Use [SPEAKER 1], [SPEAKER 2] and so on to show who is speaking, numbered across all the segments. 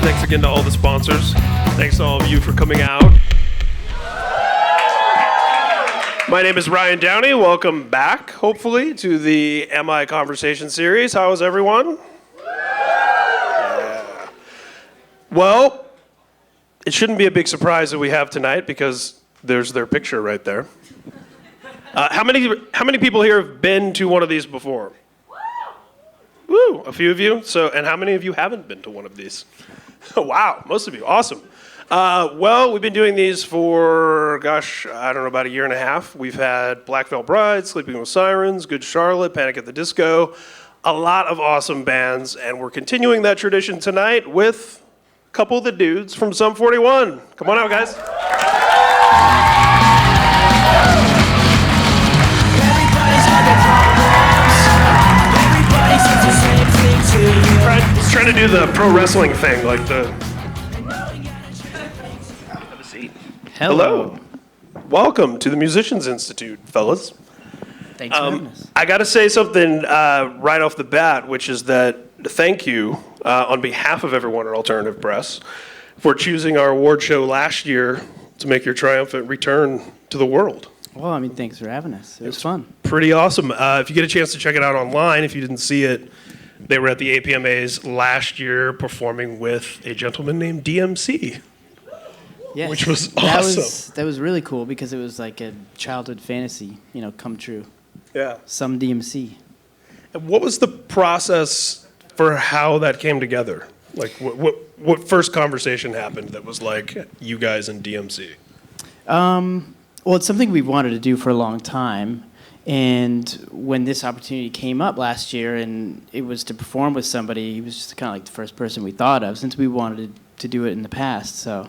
[SPEAKER 1] Thanks again to all the sponsors. Thanks to all of you for coming out. My name is Ryan Downey. Welcome back, hopefully, to the Am I Conversation series. How is everyone? Yeah. Well, it shouldn't be a big surprise that we have tonight because there's their picture right there. How many people here have been to one of these before? Woo, a few of you. And how many of you haven't been to one of these? Wow, most of you. Awesome. Well, we've been doing these for, I don't know, about a year and a half. We've had Black Veil Bride, Sleeping with Sirens, Good Charlotte, Panic at the Disco, a lot of awesome bands, and we're continuing that tradition tonight with a couple of the dudes from Sum 41. Come on out, guys. He's trying to do the pro wrestling thing, like the... Have a seat. Hello. Welcome to the Musicians Institute, fellas.
[SPEAKER 2] Thanks for having us.
[SPEAKER 1] I got to say something right off the bat, which is that thank you on behalf of everyone at Alternative Press for choosing our award show last year to make your triumphant return to the world.
[SPEAKER 2] Well, thanks for having us. It was fun.
[SPEAKER 1] Pretty awesome. If you get a chance to check it out online, if you didn't see it, they were at the APMAs last year performing with a gentleman named DMC.
[SPEAKER 2] Yes.
[SPEAKER 1] Which was awesome.
[SPEAKER 2] That was really cool because it was like a childhood fantasy, come true.
[SPEAKER 1] Yeah.
[SPEAKER 2] Some DMC.
[SPEAKER 1] And what was the process for how that came together? Like, what first conversation happened that was like you guys and DMC?
[SPEAKER 2] Well, it's something we've wanted to do for a long time. And when this opportunity came up last year and it was to perform with somebody, he was just kind of like the first person we thought of since we wanted to do it in the past. So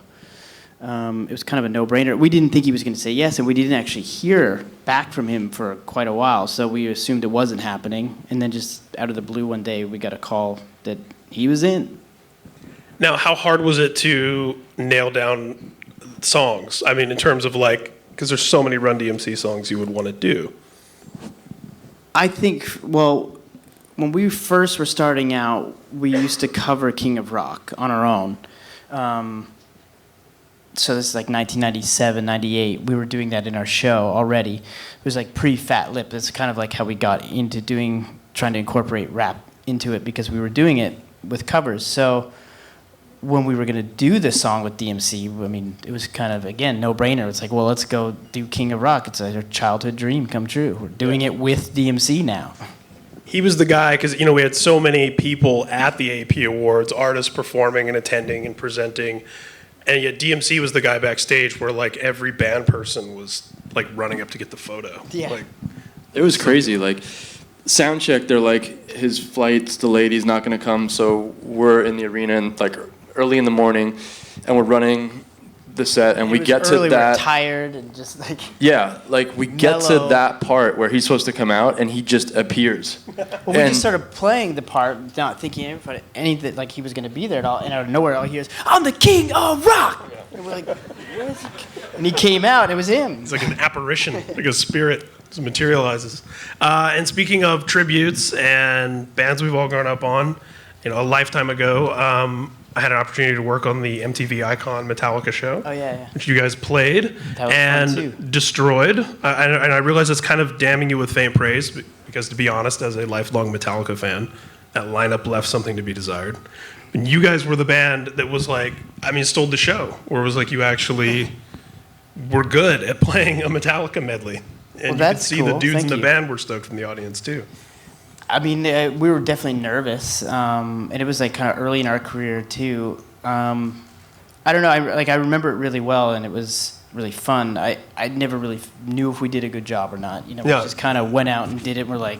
[SPEAKER 2] it was kind of a no-brainer. We didn't think he was going to say yes, and we didn't actually hear back from him for quite a while. So we assumed it wasn't happening. And then just out of the blue one day, we got a call that he was in.
[SPEAKER 1] Now, how hard was it to nail down songs? In terms of because there's so many Run DMC songs you would want to do.
[SPEAKER 2] I think, well, when we first were starting out, we used to cover King of Rock on our own. So this is like 1997, 98. We were doing that in our show already. It was like pre-Fat Lip. That's kind of like how we got into trying to incorporate rap into it because we were doing it with covers. So when we were going to do this song with DMC, it was kind of, again, no-brainer. It's like, well, let's go do King of Rock. It's our childhood dream come true. We're doing it with DMC now.
[SPEAKER 1] He was the guy, because, we had so many people at the AP Awards, artists performing and attending and presenting, and yet DMC was the guy backstage where, every band person was, running up to get the photo.
[SPEAKER 2] Yeah.
[SPEAKER 3] It was crazy. Sound check, they're like, his flight's delayed, he's not going to come, so we're in the arena and, early in the morning, and we're running the set, and we get to that.
[SPEAKER 2] We're tired and just
[SPEAKER 3] we get to that part where he's supposed to come out, and he just appears.
[SPEAKER 2] Well, we just started playing the part, not thinking anything he was going to be there at all, and out of nowhere, all he hears, "I'm the King of Rock!" And we're like, "Where is he?" And he came out, it was him.
[SPEAKER 1] It's like an apparition, like a spirit just materializes. And speaking of tributes and bands we've all grown up on, a lifetime ago, I had an opportunity to work on the MTV Icon Metallica show, which you guys played and destroyed. And I realize it's kind of damning you with faint praise because, to be honest, as a lifelong Metallica fan, that lineup left something to be desired. And you guys were the band that was stole the show, where it was you actually were good at playing a Metallica medley. And you could see the dudes in the band were stoked from the audience, too.
[SPEAKER 2] We were definitely nervous, and it was kind of early in our career too. I don't know. I remember it really well, and it was really fun. I never really knew if we did a good job or not. We just kind of went out and did it. And we're like,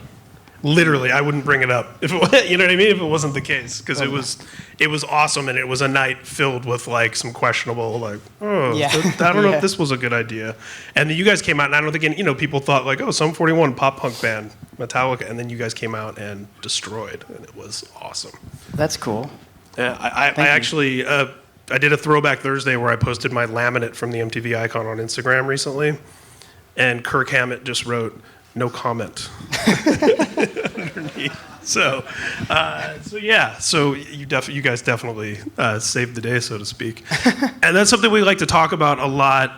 [SPEAKER 1] literally, I wouldn't bring it up if it, you know what I mean, if it wasn't the case, because it was awesome, and it was a night filled with some questionable I don't know if this was a good idea. And then you guys came out, and I don't think people thought Sum 41 pop punk band Metallica, and then you guys came out and destroyed, and it was awesome.
[SPEAKER 2] That's cool.
[SPEAKER 1] Yeah, I actually I did a Throwback Thursday where I posted my laminate from the MTV Icon on Instagram recently, and Kirk Hammett just wrote, "No comment." underneath. So yeah. So you guys definitely saved the day, so to speak. And that's something we like to talk about a lot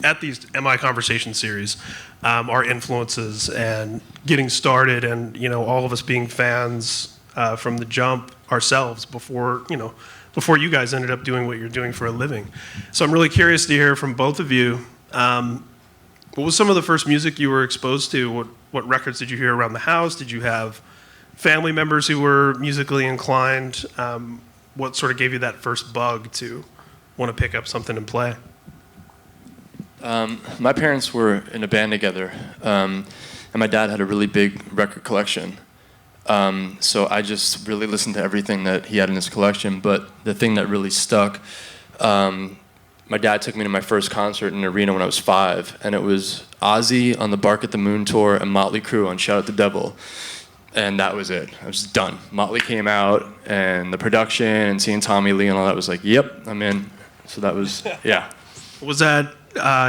[SPEAKER 1] at these MI Conversation series. Our influences and getting started, and all of us being fans from the jump ourselves before you guys ended up doing what you're doing for a living. So I'm really curious to hear from both of you. What was some of the first music you were exposed to? What records did you hear around the house? Did you have family members who were musically inclined? What sort of gave you that first bug to want to pick up something and play?
[SPEAKER 3] My parents were in a band together, and my dad had a really big record collection. So I just really listened to everything that he had in his collection. But the thing that really stuck, my dad took me to my first concert in an arena when I was 5, and it was Ozzy on the Bark at the Moon tour and Motley Crue on Shout at the Devil. And that was it. I was done. Motley came out, and the production and seeing Tommy Lee and all that was like, yep, I'm in. So that was, yeah.
[SPEAKER 1] Was that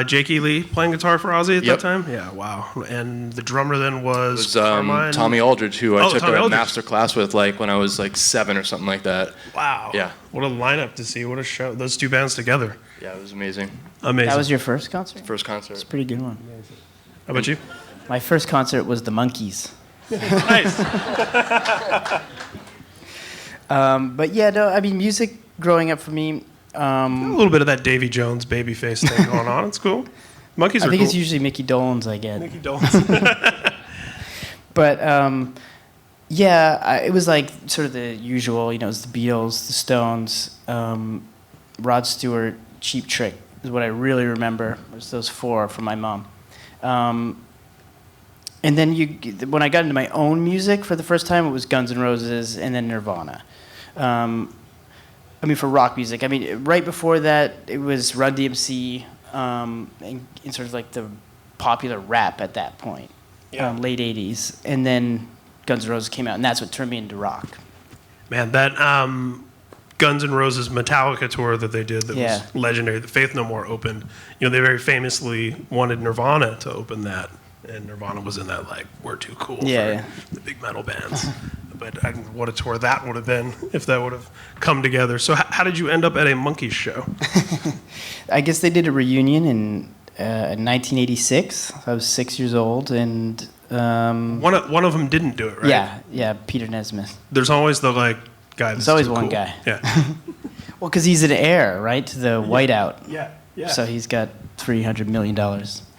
[SPEAKER 1] Jakey Lee playing guitar for Ozzy at
[SPEAKER 3] Yep.
[SPEAKER 1] that time? Yeah, wow. And the drummer then was,
[SPEAKER 3] It was
[SPEAKER 1] Carmine?
[SPEAKER 3] Tommy Aldridge, who I took
[SPEAKER 1] Tommy
[SPEAKER 3] a
[SPEAKER 1] Aldridge.
[SPEAKER 3] master class with when I was 7 or something like that.
[SPEAKER 1] Wow.
[SPEAKER 3] Yeah.
[SPEAKER 1] What a lineup to see. What a show. Those two bands together.
[SPEAKER 3] Yeah, it was amazing.
[SPEAKER 1] Amazing.
[SPEAKER 2] That was your first concert?
[SPEAKER 3] First concert.
[SPEAKER 2] It's a pretty good one.
[SPEAKER 1] How about you?
[SPEAKER 2] My first concert was the Monkees.
[SPEAKER 1] Nice.
[SPEAKER 2] But yeah, no, I mean, music growing up for me,
[SPEAKER 1] A little bit of that Davy Jones babyface thing going on. It's cool. Monkeys
[SPEAKER 2] I
[SPEAKER 1] are
[SPEAKER 2] think
[SPEAKER 1] cool.
[SPEAKER 2] it's usually Mickey Dolenz I get.
[SPEAKER 1] Nicky Dolenz.
[SPEAKER 2] But yeah, it was like sort of the usual, it was the Beatles, the Stones, Rod Stewart, Cheap Trick is what I really remember. It was those 4 from my mom. And then when I got into my own music for the first time, it was Guns N' Roses and then Nirvana. I mean, for rock music. I mean, right before that, it was Run DMC and sort of like the popular rap at that point,
[SPEAKER 1] Yeah.
[SPEAKER 2] late 80s. And then Guns N' Roses came out, and that's what turned me into rock.
[SPEAKER 1] Man, that Guns N' Roses Metallica tour that they did that
[SPEAKER 2] Yeah.
[SPEAKER 1] was legendary, that Faith No More opened, they very famously wanted Nirvana to open that. And Nirvana was in that, we're too cool
[SPEAKER 2] Yeah,
[SPEAKER 1] for the big metal bands. But what a tour that would have been if that would have come together. So how did you end up at a Monkees show?
[SPEAKER 2] I guess they did a reunion in 1986. I was 6 years old, and
[SPEAKER 1] One of them didn't do it, right?
[SPEAKER 2] yeah, Peter Nesmith.
[SPEAKER 1] There's always the guy that's
[SPEAKER 2] There's always
[SPEAKER 1] too
[SPEAKER 2] one
[SPEAKER 1] cool.
[SPEAKER 2] guy.
[SPEAKER 1] Yeah.
[SPEAKER 2] Well, because he's an heir, right, to the Whiteout.
[SPEAKER 1] Yeah.
[SPEAKER 2] So he's got $300 million.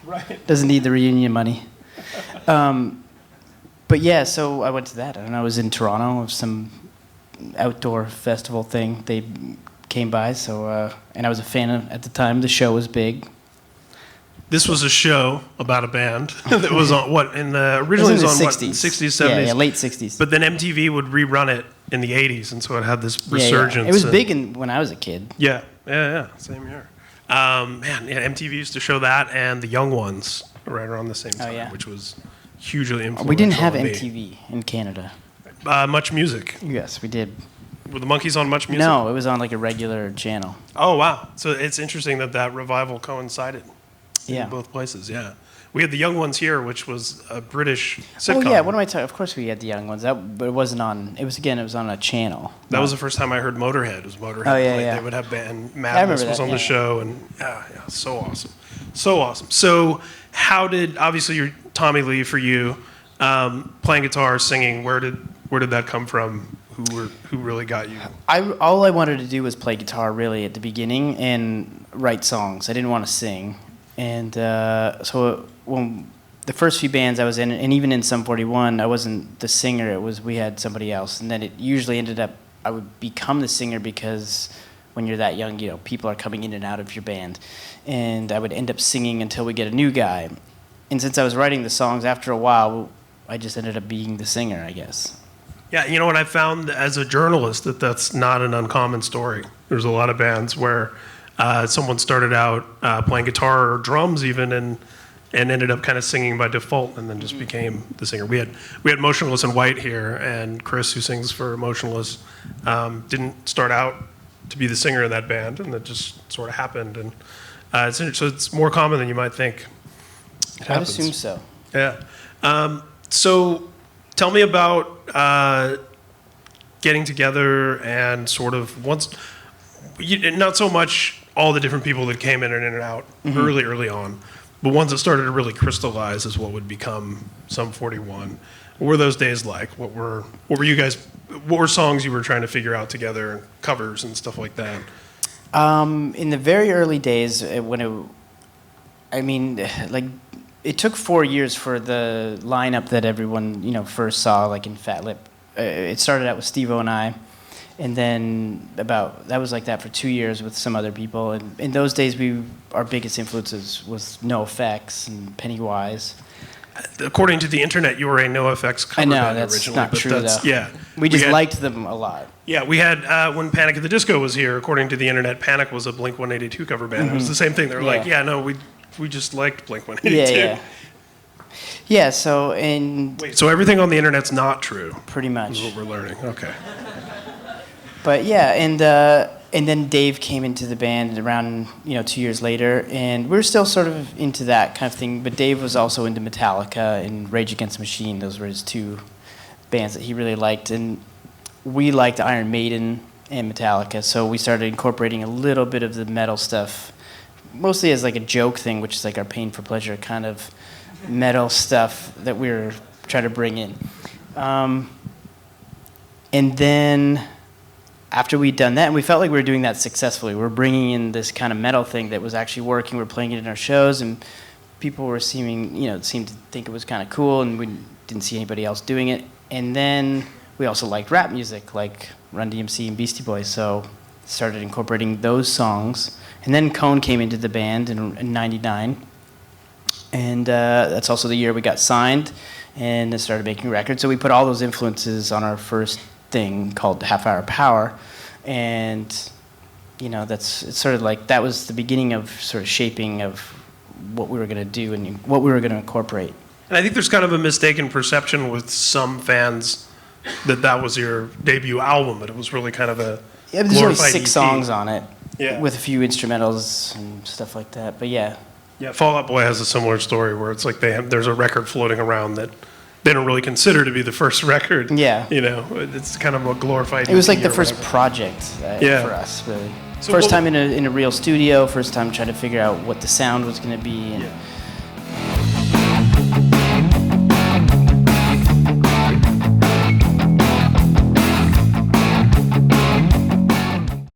[SPEAKER 1] Right.
[SPEAKER 2] Doesn't need the reunion money. But yeah, so I went to that. I don't know, I was in Toronto, some outdoor festival thing. They came by, so and I was a fan at the time. The show was big.
[SPEAKER 1] This was a show about a band that was on originally
[SPEAKER 2] It
[SPEAKER 1] was
[SPEAKER 2] in
[SPEAKER 1] on
[SPEAKER 2] the 60s.
[SPEAKER 1] 60s, 70s.
[SPEAKER 2] Yeah, late 60s.
[SPEAKER 1] But then MTV would rerun it in the 80s, and so it had this
[SPEAKER 2] Yeah,
[SPEAKER 1] resurgence.
[SPEAKER 2] It was
[SPEAKER 1] and-
[SPEAKER 2] big when I was a kid.
[SPEAKER 1] Yeah, same here. MTV used to show that and The Young Ones right around the same time,
[SPEAKER 2] yeah.
[SPEAKER 1] which was hugely influential.
[SPEAKER 2] We didn't have
[SPEAKER 1] on me.
[SPEAKER 2] MTV in Canada.
[SPEAKER 1] Much Music.
[SPEAKER 2] Yes, we did.
[SPEAKER 1] Were the Monkees on Much Music?
[SPEAKER 2] No, it was on a regular channel.
[SPEAKER 1] Oh, wow. So it's interesting that revival coincided
[SPEAKER 2] Yeah.
[SPEAKER 1] in both places, yeah. We had The Young Ones here, which was a British sitcom.
[SPEAKER 2] Oh yeah, what am I talking? Of course we had the young ones. But it wasn't on. It was on a channel.
[SPEAKER 1] That was the first time I heard Motorhead. It was Motorhead.
[SPEAKER 2] Oh, yeah,
[SPEAKER 1] played.
[SPEAKER 2] yeah.
[SPEAKER 1] They would have band
[SPEAKER 2] I
[SPEAKER 1] Madness
[SPEAKER 2] remember
[SPEAKER 1] was
[SPEAKER 2] that,
[SPEAKER 1] on the
[SPEAKER 2] yeah.
[SPEAKER 1] show, and yeah, so awesome, so awesome. So how did obviously you're Tommy Lee for you, playing guitar, singing? Where did that come from? Who really got you?
[SPEAKER 2] All I wanted to do was play guitar really at the beginning and write songs. I didn't want to sing, and so when the first few bands I was in, and even in Sum 41, I wasn't the singer. We had somebody else, and then it usually ended up I would become the singer because when you're that young, people are coming in and out of your band, and I would end up singing until we get a new guy. And since I was writing the songs, after a while, I just ended up being the singer, I guess.
[SPEAKER 1] Yeah, you know what I found as a journalist that's not an uncommon story. There's a lot of bands where someone started out playing guitar or drums even and ended up kind of singing by default and then just became the singer. We had Motionless in White here, and Chris, who sings for Motionless, didn't start out to be the singer in that band, and that just sort of happened. And so it's more common than you might think. It
[SPEAKER 2] I'd
[SPEAKER 1] happens.
[SPEAKER 2] assume so.
[SPEAKER 1] Yeah. So Tell me about getting together and sort of not so much all the different people that came in and out early on, but ones that started to really crystallize as what would become Sum 41. What were those days like? What were songs you were trying to figure out together, and covers and stuff like that?
[SPEAKER 2] In the very early days, it took 4 years for the lineup that everyone, first saw, like in Fat Lip. It started out with Steve-O and I, and then that was like that for 2 years with some other people. And in those days, our biggest influences was NoFX and Pennywise.
[SPEAKER 1] According to the internet, you were a NoFX cover band originally.
[SPEAKER 2] I know, that's not true, though.
[SPEAKER 1] Yeah.
[SPEAKER 2] We just liked them a lot.
[SPEAKER 1] Yeah, we had, when Panic at the Disco was here, according to the internet, Panic was a Blink-182 cover band. It was the same thing. They were like, we just liked Blink-182.
[SPEAKER 2] Yeah. Yeah, so,
[SPEAKER 1] Wait, so everything on the internet's not true?
[SPEAKER 2] Pretty much.
[SPEAKER 1] Is what we're learning, okay.
[SPEAKER 2] But yeah, and then Dave came into the band around 2 years later, and we were still sort of into that kind of thing. But Dave was also into Metallica and Rage Against the Machine. Those were his two bands that he really liked, and we liked Iron Maiden and Metallica. So we started incorporating a little bit of the metal stuff, mostly as like a joke thing, which is like our Pain for Pleasure kind of metal stuff that we were trying to bring in. And then after we'd done that, and we felt like we were doing that successfully, we were bringing in this kind of metal thing that was actually working. We were playing it in our shows, and people were seemed to think it was kind of cool, and we didn't see anybody else doing it. And then we also liked rap music, like Run DMC and Beastie Boys, so started incorporating those songs. And then Cone came into the band in '99, and that's also the year we got signed and started making records. So we put all those influences on our first thing called Half Hour Power, and it's sort of like that was the beginning of sort of shaping of what we were going to do and what we were going to incorporate.
[SPEAKER 1] And I think there's kind of a mistaken perception with some fans that was your debut album, but it was really kind of a
[SPEAKER 2] Yeah, there's only
[SPEAKER 1] glorified
[SPEAKER 2] 6
[SPEAKER 1] EP.
[SPEAKER 2] songs on it,
[SPEAKER 1] Yeah.
[SPEAKER 2] with a few instrumentals and stuff like that. But yeah.
[SPEAKER 1] Yeah, Fall Out Boy has a similar story where it's like there's a record floating around that they don't really consider to be the first record.
[SPEAKER 2] Yeah.
[SPEAKER 1] It's kind of a glorified.
[SPEAKER 2] It was like
[SPEAKER 1] EP
[SPEAKER 2] the
[SPEAKER 1] or
[SPEAKER 2] first
[SPEAKER 1] whatever.
[SPEAKER 2] project
[SPEAKER 1] Yeah.
[SPEAKER 2] for us, really.
[SPEAKER 1] So
[SPEAKER 2] First
[SPEAKER 1] what-
[SPEAKER 2] time in a real studio, first time trying to figure out what the sound was going to be. And
[SPEAKER 1] Yeah.